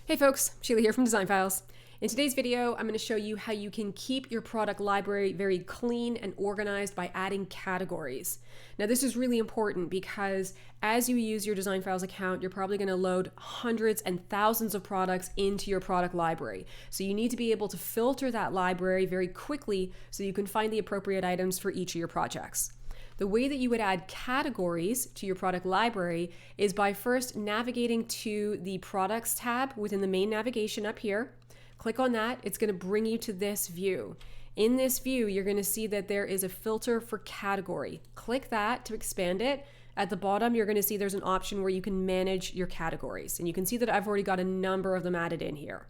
Hey folks, Sheila here from Design Files. In today's video, I'm going to show you how you can keep your product library very clean and organized by adding categories. Now this is really important because as you use your Design Files account, you're probably going to load hundreds and thousands of products into your product library. So you need to be able to filter that library very quickly so you can find the appropriate items for each of your projects. The way that you would add categories to your product library is by first navigating to the Products tab within the main navigation up here. Click on that. It's going to bring you to this view. In this view, you're going to see that there is a filter for category. Click that to expand it. At the bottom, you're going to see there's an option where you can manage your categories. And you can see that I've already got a number of them added in here.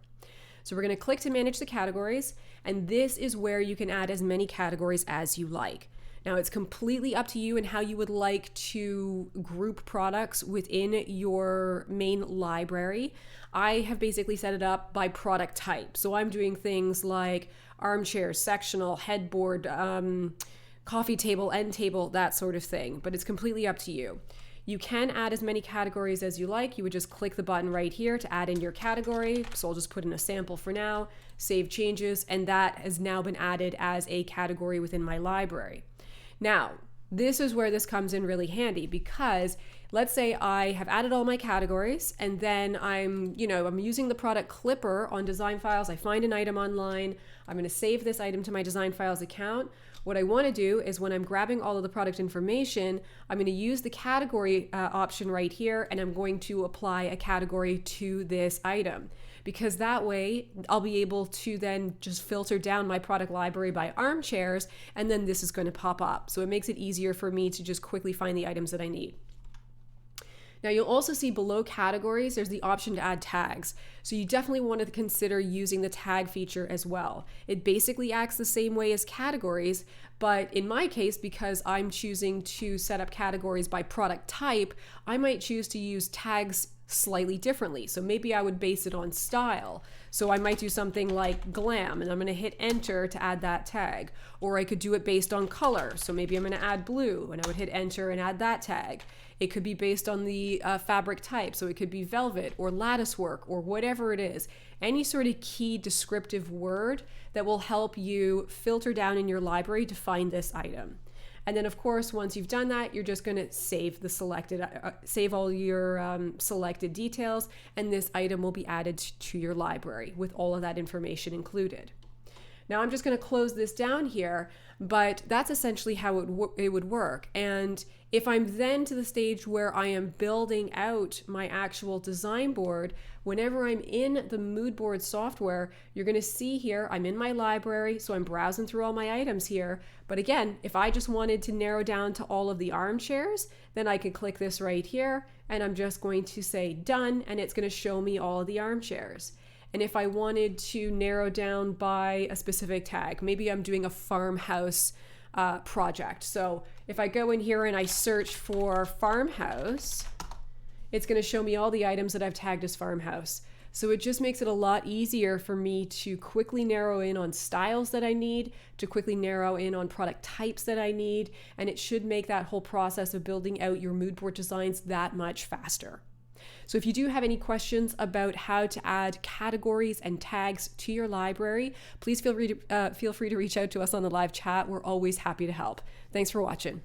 So we're going to click to manage the categories. And this is where you can add as many categories as you like. Now it's completely up to you and how you would like to group products within your main library. I have basically set it up by product type. So I'm doing things like armchairs, sectional, headboard, coffee table, end table, that sort of thing. But it's completely up to you. You can add as many categories as you like. You would just click the button right here to add in your category. So I'll just put in a sample for now, save changes, and that has now been added as a category within my library. Now, this is where this comes in really handy because let's say I have added all my categories and then I'm using the product clipper on Design Files. I find an item online. I'm going to save this item to my Design Files account. What I want to do is when I'm grabbing all of the product information, I'm going to use the category option right here and I'm going to apply a category to this item. Because that way I'll be able to then just filter down my product library by armchairs and then this is going to pop up. So it makes it easier for me to just quickly find the items that I need. Now you'll also see below categories, there's the option to add tags. So you definitely want to consider using the tag feature as well. It basically acts the same way as categories, but in my case, because I'm choosing to set up categories by product type, I might choose to use tags slightly differently. So maybe I would base it on style. So I might do something like glam and I'm going to hit enter to add that tag. Or I could do it based on color. So maybe I'm going to add blue and I would hit enter and add that tag. It could be based on the fabric type. So it could be velvet or lattice work or whatever it is. Any sort of key descriptive word that will help you filter down in your library to find this item. And then of course, once you've done that, you're just going to save the selected, save all your selected details, and this item will be added to your library with all of that information included. Now I'm just going to close this down here, but that's essentially how it would work. And if I'm then to the stage where I am building out my actual design board, whenever I'm in the mood board software, you're going to see here, I'm in my library, so I'm browsing through all my items here. But again, if I just wanted to narrow down to all of the armchairs, then I could click this right here, and I'm just going to say done, and it's going to show me all of the armchairs. And if I wanted to narrow down by a specific tag, maybe I'm doing a farmhouse project. So if I go in here and I search for farmhouse, it's going to show me all the items that I've tagged as farmhouse. So it just makes it a lot easier for me to quickly narrow in on styles that I need, to quickly narrow in on product types that I need, and it should make that whole process of building out your mood board designs that much faster. So if you do have any questions about how to add categories and tags to your library, please feel free to reach out to us on the live chat. We're always happy to help. Thanks for watching.